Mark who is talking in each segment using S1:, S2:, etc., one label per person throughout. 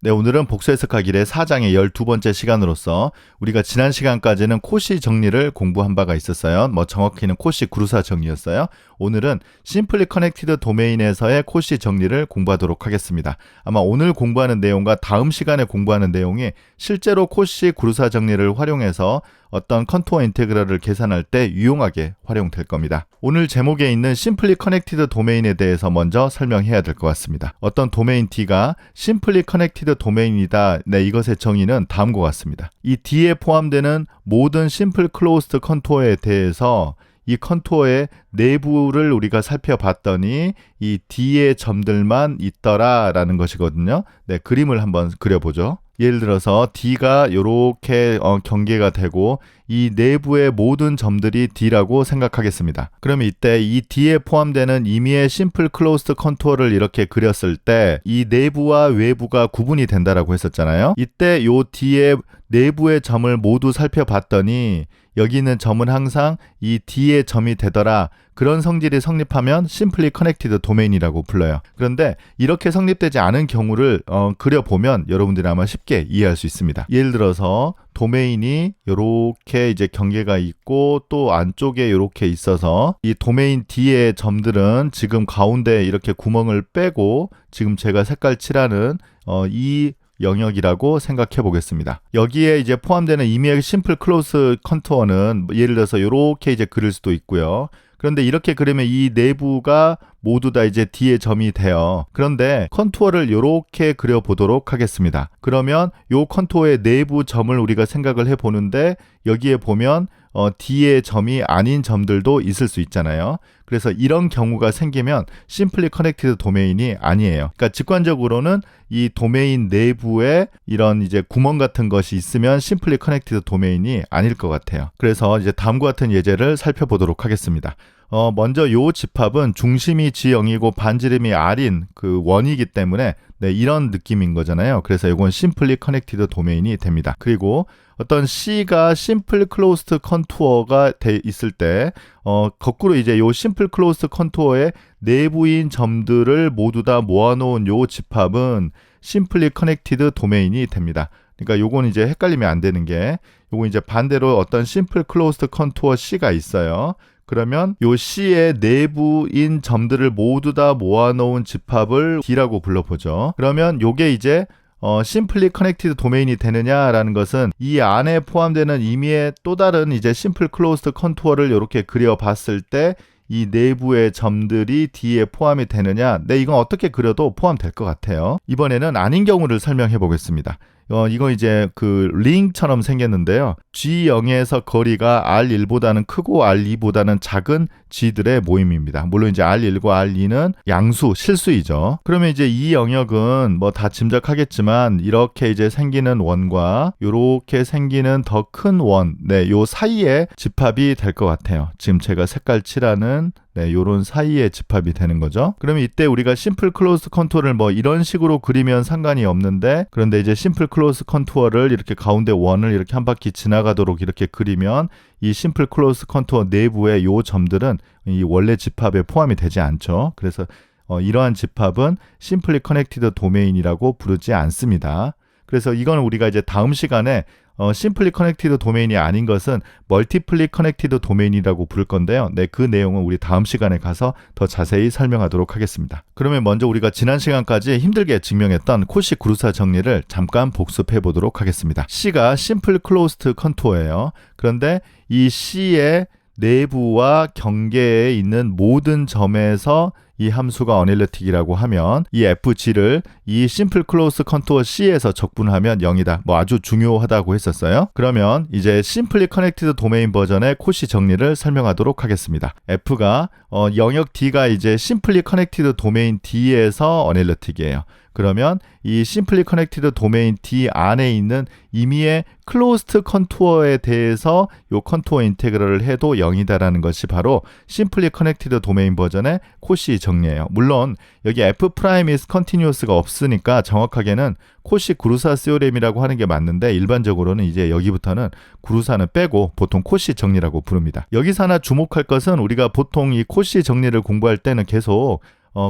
S1: 네, 오늘은 복수해석하기의 4장의 12번째 시간으로서 우리가 지난 시간까지는 코시 정리를 공부한 바가 있었어요. 정확히는 코시 구루사 정리였어요. 오늘은 심플리 커넥티드 도메인에서의 코시 정리를 공부하도록 하겠습니다. 아마 오늘 공부하는 내용과 다음 시간에 공부하는 내용이 실제로 코시 구루사 정리를 활용해서 어떤 컨투어 인테그럴을 계산할 때 유용하게 활용될 겁니다. 오늘 제목에 있는 심플리 커넥티드 도메인에 대해서 먼저 설명해야 될 것 같습니다. 어떤 도메인 D가 심플리 커넥티드 도메인이다. 네, 이것의 정의는 다음과 같습니다. 이 D에 포함되는 모든 심플 클로스드 컨투어에 대해서 이 컨투어의 내부를 우리가 살펴봤더니 이 D의 점들만 있더라라는 것이거든요. 네, 그림을 한번 그려보죠. 예를 들어서 D가 이렇게 경계가 되고 이 내부의 모든 점들이 D라고 생각하겠습니다. 그러면 이때 이 D에 포함되는 임의의 심플 클로스드 컨투어를 이렇게 그렸을 때 이 내부와 외부가 구분이 된다라고 했었잖아요. 이때 요 D의 내부의 점을 모두 살펴봤더니 여기 있는 점은 항상 이 D의 점이 되더라. 그런 성질이 성립하면 심플리 커넥티드 도메인이라고 불러요. 그런데 이렇게 성립되지 않은 경우를 그려보면 여러분들이 아마 쉽게 이해할 수 있습니다. 예를 들어서 도메인이 이렇게 이제 경계가 있고 또 안쪽에 이렇게 있어서 이 도메인 D의 점들은 지금 가운데 이렇게 구멍을 빼고 지금 제가 색깔 칠하는 이 영역이라고 생각해 보겠습니다. 여기에 이제 포함되는 임의의 심플 클로스 컨투어는 예를 들어서 이렇게 이제 그릴 수도 있고요. 그런데 이렇게 그리면 이 내부가 모두 다 이제 D의 점이 돼요. 그런데 컨투어를 이렇게 그려보도록 하겠습니다. 그러면 이 컨투어의 내부 점을 우리가 생각을 해보는데 여기에 보면 D의 점이 아닌 점들도 있을 수 있잖아요. 그래서 이런 경우가 생기면 심플리 커넥티드 도메인이 아니에요. 그러니까 직관적으로는 이 도메인 내부에 이런 이제 구멍 같은 것이 있으면 심플리 커넥티드 도메인이 아닐 것 같아요. 그래서 이제 다음과 같은 예제를 살펴보도록 하겠습니다. 먼저 요 집합은 중심이 G0이고 반지름이 R인 그 원이기 때문에 네, 이런 느낌인 거잖아요. 그래서 이건 심플리 커넥티드 도메인이 됩니다. 그리고 어떤 C가 심플 클로스드 컨투어가 돼 있을 때 거꾸로 이제 요 심플 클로스드 컨투어의 내부인 점들을 모두 다 모아놓은 요 집합은 심플리 커넥티드 도메인이 됩니다. 그러니까 요건 이제 헷갈리면 안 되는 게 요건 이제 반대로 어떤 심플 클로스드 컨투어 C가 있어요. 그러면 요 C의 내부인 점들을 모두 다 모아놓은 집합을 D라고 불러보죠. 그러면 요게 이제 심플리 커넥티드 도메인이 되느냐라는 것은 이 안에 포함되는 임의의 또 다른 이제 심플 클로스드 컨투어를 이렇게 그려봤을 때 이 내부의 점들이 D에 포함이 되느냐? 네, 이건 어떻게 그려도 포함될 것 같아요. 이번에는 아닌 경우를 설명해 보겠습니다. 이거 이제 그 링처럼 생겼는데요. G0에서 거리가 R1보다는 크고 R2보다는 작은 G들의 모임입니다. 물론 이제 R1과 R2는 양수, 실수이죠. 그러면 이제 이 영역은 뭐 다 짐작하겠지만 이렇게 이제 생기는 원과 이렇게 생기는 더 큰 원, 네, 요 사이에 집합이 될 것 같아요. 지금 제가 색깔 칠하는 네, 요런 사이에 집합이 되는 거죠. 그러면 이때 우리가 심플 클로스 컨투어를 뭐 이런 식으로 그리면 상관이 없는데 그런데 이제 심플 클로스 컨투어를 이렇게 가운데 원을 이렇게 한 바퀴 지나가도록 이렇게 그리면 이 심플 클로스 컨투어 내부의 요 점들은 이 원래 집합에 포함이 되지 않죠. 그래서 이러한 집합은 심플리 커넥티드 도메인이라고 부르지 않습니다. 그래서 이건 우리가 이제 다음 시간에 심플리 커넥티드 도메인이 아닌 것은 멀티플리 커넥티드 도메인이라고 부를 건데요. 네, 그 내용은 우리 다음 시간에 가서 더 자세히 설명하도록 하겠습니다. 그러면 먼저 우리가 지난 시간까지 힘들게 증명했던 코시 구루사 정리를 잠깐 복습해 보도록 하겠습니다. C가 심플 클로스드 컨투어예요. 그런데 이 C의 내부와 경계에 있는 모든 점에서 이 함수가 어널리틱이라고 하면 이 FG를 이 심플 클로스 컨투어 C에서 적분하면 0이다. 뭐 아주 중요하다고 했었어요. 그러면 이제 심플리 커넥티드 도메인 버전의 코시 정리를 설명하도록 하겠습니다. F가 영역 D가 이제 심플리 커넥티드 도메인 D에서 어널리틱이에요. 그러면 이 심플리 커넥티드 도메인 D 안에 있는 임의의 클로스드 컨투어에 대해서 이 컨투어 인테그럴을 해도 0이다라는 것이 바로 심플리 커넥티드 도메인 버전의 코시 정리예요. 물론 여기 F' is continuous가 없으니까 정확하게는 코시 구루사 시오렘이라고 하는 게 맞는데 일반적으로는 이제 여기부터는 구루사는 빼고 보통 코시 정리라고 부릅니다. 여기서 하나 주목할 것은 우리가 보통 이 코시 정리를 공부할 때는 계속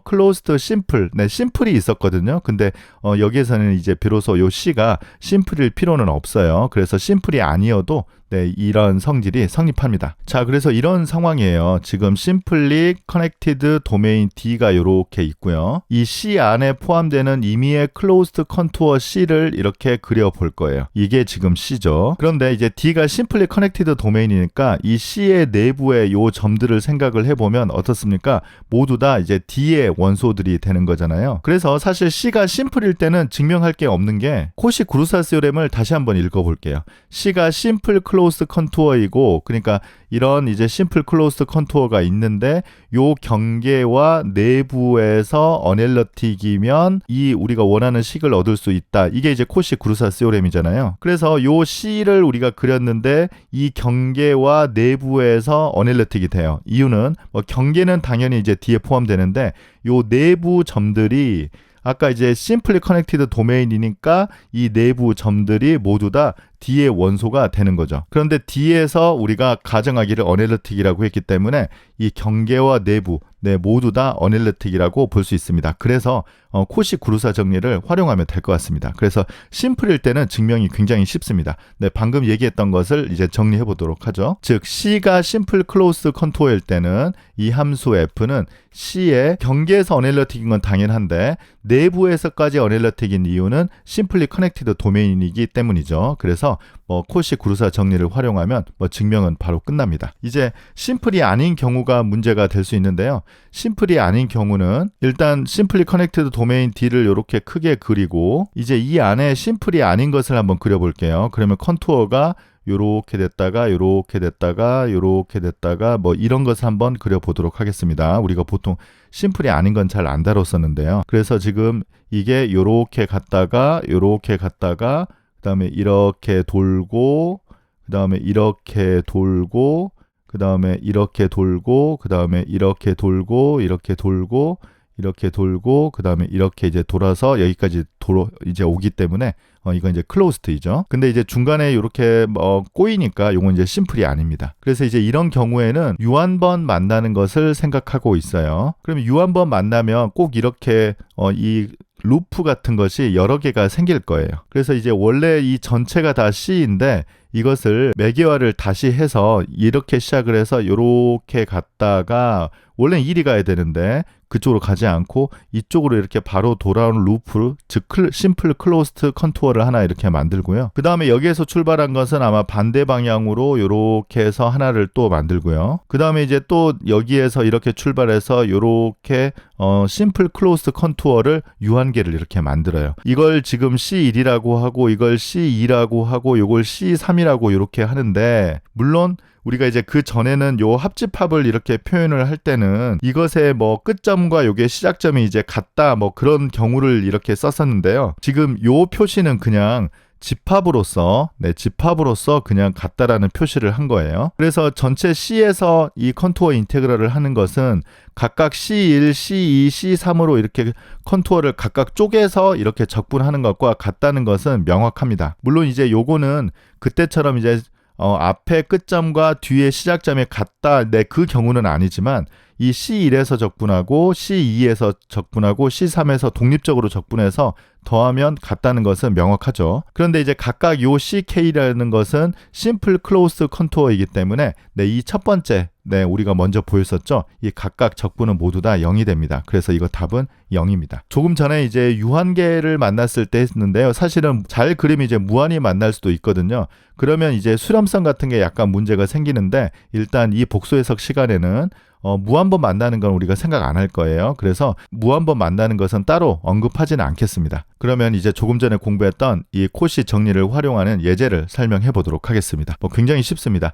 S1: closed simple, 네, 심플이 있었거든요. 근데 여기에서는 이제 비로소 요 C가 심플일 필요는 없어요. 그래서 심플이 아니어도 네, 이런 성질이 성립합니다. 자, 그래서 이런 상황이에요. 지금 simply connected domain D가 이렇게 있고요. 이 C 안에 포함되는 임의의 closed contour C를 이렇게 그려볼 거예요. 이게 지금 C죠. 그런데 이제 D가 simply connected domain이니까 이 C의 내부의 요 점들을 생각을 해보면 어떻습니까? 모두 다 이제 D의 원소들이 되는 거잖아요. 그래서 사실 C가 심플일 때는 증명할 게 없는 게 코시-그루사 시오렘을 다시 한번 읽어볼게요. C가 simple closed contour이고, 그러니까 이런 이제 심플 클로스드 컨투어가 있는데 요 경계와 내부에서 어넬러틱이면 이 우리가 원하는 식을 얻을 수 있다. 이게 이제 코시-그루사 시오렘이잖아요. 그래서 요 C를 우리가 그렸는데 이 경계와 내부에서 어넬러틱이 돼요. 이유는 경계는 당연히 이제 D에 포함되는데 요 내부 점들이 아까 이제 심플리 커넥티드 도메인이니까 이 내부 점들이 모두 다 D의 원소가 되는 거죠. 그런데 D에서 우리가 가정하기를 어넬러틱이라고 했기 때문에 이 경계와 내부 모두 다 어넬러틱이라고 볼 수 있습니다. 그래서 코시-그루사 정리를 활용하면 될 것 같습니다. 그래서 심플일 때는 증명이 굉장히 쉽습니다. 방금 얘기했던 것을 이제 정리해 보도록 하죠. 즉 C가 심플 클로스 컨투어일 때는 이 함수 F는 C의 경계에서 어넬러틱인 건 당연한데 내부에서까지 어넬러틱인 이유는 심플리 커넥티드 도메인이기 때문이죠. 그래서 코시-그루사 정리를 활용하면 증명은 바로 끝납니다. 이제 심플이 아닌 경우가 문제가 될 수 있는데요. 심플이 아닌 경우는 일단 심플리 커넥티드 도메인 D를 이렇게 크게 그리고 이제 이 안에 심플이 아닌 것을 한번 그려볼게요. 그러면 컨투어가 요렇게 됐다가 요렇게 됐다가 요렇게 됐다가 이런 것을 한번 그려보도록 하겠습니다. 우리가 보통 심플이 아닌 건 잘 안 다뤘었는데요. 그래서 지금 이게 요렇게 갔다가 요렇게 갔다가 그 다음에 이렇게 돌고 그 다음에 이렇게 돌고 그 다음에 이렇게 돌고 그 다음에 이렇게 돌고 이렇게 돌고 이렇게 돌고 그 다음에 이렇게 이제 돌아서 여기까지 이제 오기 때문에 이건 이제 클로스트이죠. 근데 이제 중간에 이렇게 꼬이니까 이건 이제 심플이 아닙니다. 그래서 이제 이런 경우에는 유한번 만나는 것을 생각하고 있어요. 그러면 유한번 만나면 꼭 이렇게 이 루프 같은 것이 여러 개가 생길 거예요. 그래서 이제 원래 이 전체가 다 C인데 이것을 매개화를 다시 해서 이렇게 시작을 해서 이렇게 갔다가 원래는 이리 가야 되는데 그쪽으로 가지 않고 이쪽으로 이렇게 바로 돌아오는 루프, 즉 심플 클로스트 컨투어를 하나 이렇게 만들고요. 그 다음에 여기에서 출발한 것은 아마 반대 방향으로 이렇게 해서 하나를 또 만들고요. 그 다음에 이제 또 여기에서 이렇게 출발해서 이렇게 심플 클로스트 컨투어를 유한계를 이렇게 만들어요. 이걸 지금 C1이라고 하고 이걸 C2라고 하고 이걸 C3이라고 이렇게 하는데 물론 우리가 이제 그 전에는 요 합집합을 이렇게 표현을 할 때는 이것의 끝점과 요게 시작점이 이제 같다 그런 경우를 이렇게 썼었는데요. 지금 요 표시는 그냥 집합으로서 그냥 같다라는 표시를 한 거예요. 그래서 전체 C에서 이 컨투어 인테그럴을 하는 것은 각각 C1, C2, C3으로 이렇게 컨투어를 각각 쪼개서 이렇게 적분하는 것과 같다는 것은 명확합니다. 물론 이제 요거는 그때처럼 이제 앞에 끝점과 뒤에 시작점이 같다. 그 경우는 아니지만 이 C1에서 적분하고 C2에서 적분하고 C3에서 독립적으로 적분해서 더하면 같다는 것은 명확하죠. 그런데 이제 각각 요 CK라는 것은 심플 클로스 컨투어이기 때문에 이 첫 번째 우리가 먼저 보였었죠. 이 각각 적분은 모두 다 0이 됩니다. 그래서 이거 답은 0입니다. 조금 전에 이제 유한계를 만났을 때 했는데요. 사실은 잘 그리면 이제 무한히 만날 수도 있거든요. 그러면 이제 수렴성 같은 게 약간 문제가 생기는데 일단 이 복수 해석 시간에는 무한번 만나는 건 우리가 생각 안 할 거예요. 그래서 무한번 만나는 것은 따로 언급하지는 않겠습니다. 그러면 이제 조금 전에 공부했던 이 코시 정리를 활용하는 예제를 설명해 보도록 하겠습니다. 굉장히 쉽습니다.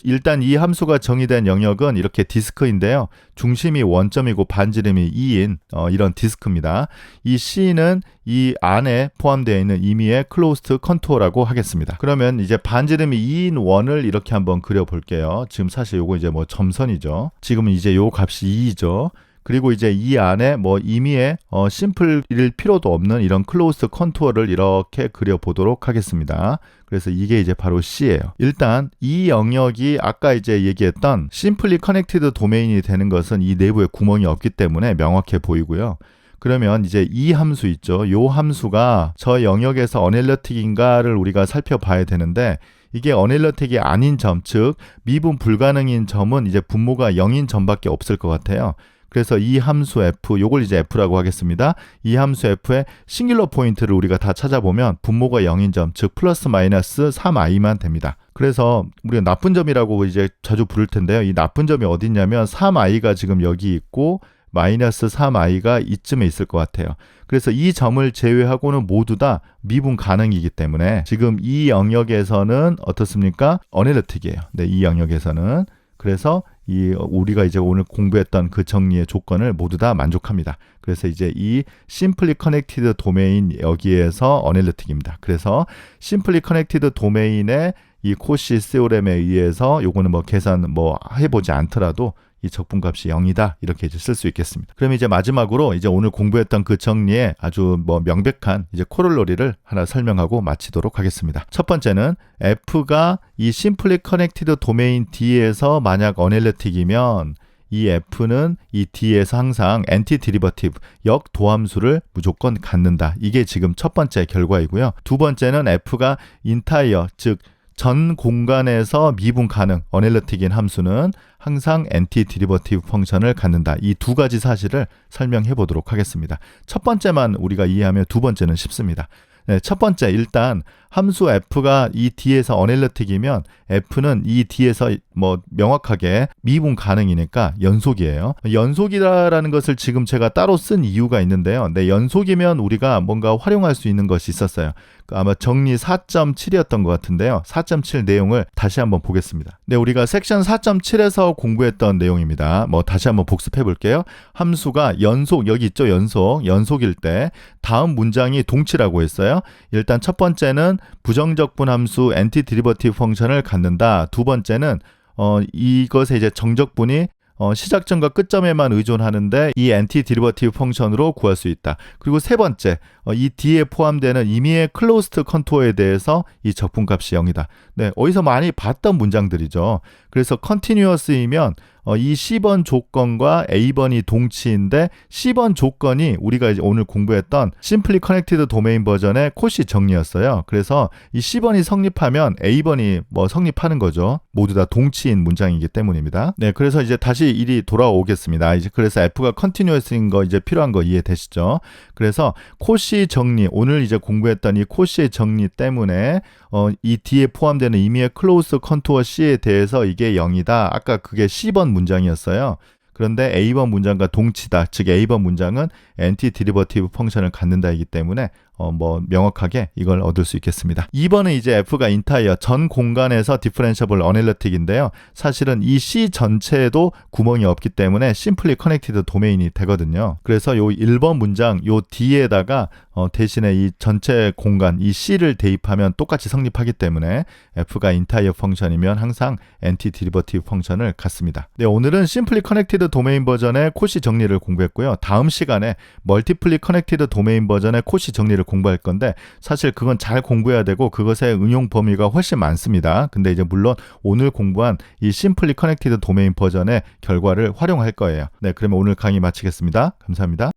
S1: 일단 이 함수가 정의된 영역은 이렇게 디스크인데요. 중심이 원점이고 반지름이 2인 이런 디스크입니다. 이 C는 이 안에 포함되어 있는 임의의 클로스트 컨투어라고 하겠습니다. 그러면 이제 반지름이 2인 원을 이렇게 한번 그려볼게요. 지금 사실 요거 이제 점선이죠. 지금은 이제 요 값이 2죠. 그리고 이제 이 안에 뭐 임의의 심플일 필요도 없는 이런 클로스 컨투어를 이렇게 그려보도록 하겠습니다. 그래서 이게 이제 바로 C예요. 일단 이 영역이 아까 이제 얘기했던 심플리 커넥티드 도메인이 되는 것은 이 내부에 구멍이 없기 때문에 명확해 보이고요. 그러면 이제 이 함수 있죠. 이 함수가 저 영역에서 어넬러틱인가를 우리가 살펴봐야 되는데 이게 어넬러틱이 아닌 점, 즉 미분 불가능인 점은 이제 분모가 0인 점밖에 없을 것 같아요. 그래서 이 함수 f, 요걸 이제 f라고 하겠습니다. 이 함수 f의 싱귤러 포인트를 우리가 다 찾아보면 분모가 0인 점, 즉 플러스 마이너스 3i만 됩니다. 그래서 우리가 나쁜 점이라고 이제 자주 부를 텐데요. 이 나쁜 점이 어디 있냐면 3i가 지금 여기 있고 마이너스 3i가 이쯤에 있을 것 같아요. 그래서 이 점을 제외하고는 모두 다 미분 가능이기 때문에 지금 이 영역에서는 어떻습니까? 어넬러틱이에요. 네, 이 영역에서는. 그래서 우리가 이제 오늘 공부했던 그 정리의 조건을 모두 다 만족합니다. 그래서 이제 이 심플리 커넥티드 도메인 여기에서 어넬러틱입니다. 그래서 심플리 커넥티드 도메인의 이 코시 세오렘에 의해서 요거는 뭐 계산 뭐 해보지 않더라도 이 적분값이 0이다 이렇게 이제 쓸 수 있겠습니다. 그럼 이제 마지막으로 이제 오늘 공부했던 그 정리에 아주 뭐 명백한 이제 코롤러리를 하나 설명하고 마치도록 하겠습니다. 첫 번째는 F가 이 심플리 커넥티드 도메인 D에서 만약 어넬러틱이면 이 F는 이 D에서 항상 엔티 디리버티브 역도함수를 무조건 갖는다. 이게 지금 첫 번째 결과이고요. 두 번째는 F가 인타이어 즉 전 공간에서 미분 가능 어넬러틱인 함수는 항상 엔티 디리버티브 펑션을 갖는다. 이 두 가지 사실을 설명해 보도록 하겠습니다. 첫 번째만 우리가 이해하면 두 번째는 쉽습니다. 네, 첫 번째 일단 함수 f가 이 D에서 어넬러틱이면 f는 이 D에서 뭐 명확하게 미분 가능이니까 연속이에요. 연속이라는 것을 지금 제가 따로 쓴 이유가 있는데요. 네, 연속이면 우리가 뭔가 활용할 수 있는 것이 있었어요. 아마 정리 4.7이었던 것 같은데요. 4.7 내용을 다시 한번 보겠습니다. 네, 우리가 섹션 4.7에서 공부했던 내용입니다. 뭐 다시 한번 복습해 볼게요. 함수가 연속, 여기 있죠? 연속일 때 다음 문장이 동치라고 했어요. 일단 첫 번째는 부정적분 함수 엔티 디리버티브 펑션을 갖는다. 두 번째는 이것의 이제 정적분이 시작점과 끝점에만 의존하는데 이 엔티 디리버티브 펑션으로 구할 수 있다. 그리고 세 번째, 이 D에 포함되는 임의의 클로스트 컨투어에 대해서 이 적분값이 0이다. 네, 어디서 많이 봤던 문장들이죠. 그래서 컨티뉴어스이면 이 C번 조건과 A번이 동치인데 C번 조건이 우리가 이제 오늘 공부했던 심플리 커넥티드 도메인 버전의 코시 정리였어요. 그래서 이 C번이 성립하면 A번이 뭐 성립하는 거죠. 모두 다 동치인 문장이기 때문입니다. 네, 그래서 이제 다시 일이 돌아오겠습니다. 이제 그래서 F가 컨티뉴어스인 거 이제 필요한 거 이해되시죠? 그래서 코시 정리, 오늘 이제 공부했던 이 코시의 정리 때문에 이 D에 포함되는 임의의 클로스 컨투어 C에 대해서 이게 0이다. 아까 그게 C번 문장이었어요. 그런데 A번 문장과 동치다. 즉 A번 문장은 엔티 디리버티브 펑션을 갖는다이기 때문에 뭐 명확하게 이걸 얻을 수 있겠습니다. 2번은 이제 F가 인타이어 전 공간에서 디퍼런셔블 어넬러틱인데요. 사실은 이 C 전체에도 구멍이 없기 때문에 심플리 커넥티드 도메인이 되거든요. 그래서 요 1번 문장 요 D에다가 대신에 이 전체 공간 이 C를 대입하면 똑같이 성립하기 때문에 F가 인타이어 펑션이면 항상 엔티 디리버티브 펑션을 갖습니다. 네, 오늘은 심플리 커넥티드 도메인 버전의 코시 정리를 공부했고요. 다음 시간에 멀티플리 커넥티드 도메인 버전의 코시 정리를 공부할 건데 사실 그건 잘 공부해야 되고 그것의 응용 범위가 훨씬 많습니다. 근데 이제 물론 오늘 공부한 이 심플리 커넥티드 도메인 버전의 결과를 활용할 거예요. 네, 그러면 오늘 강의 마치겠습니다. 감사합니다.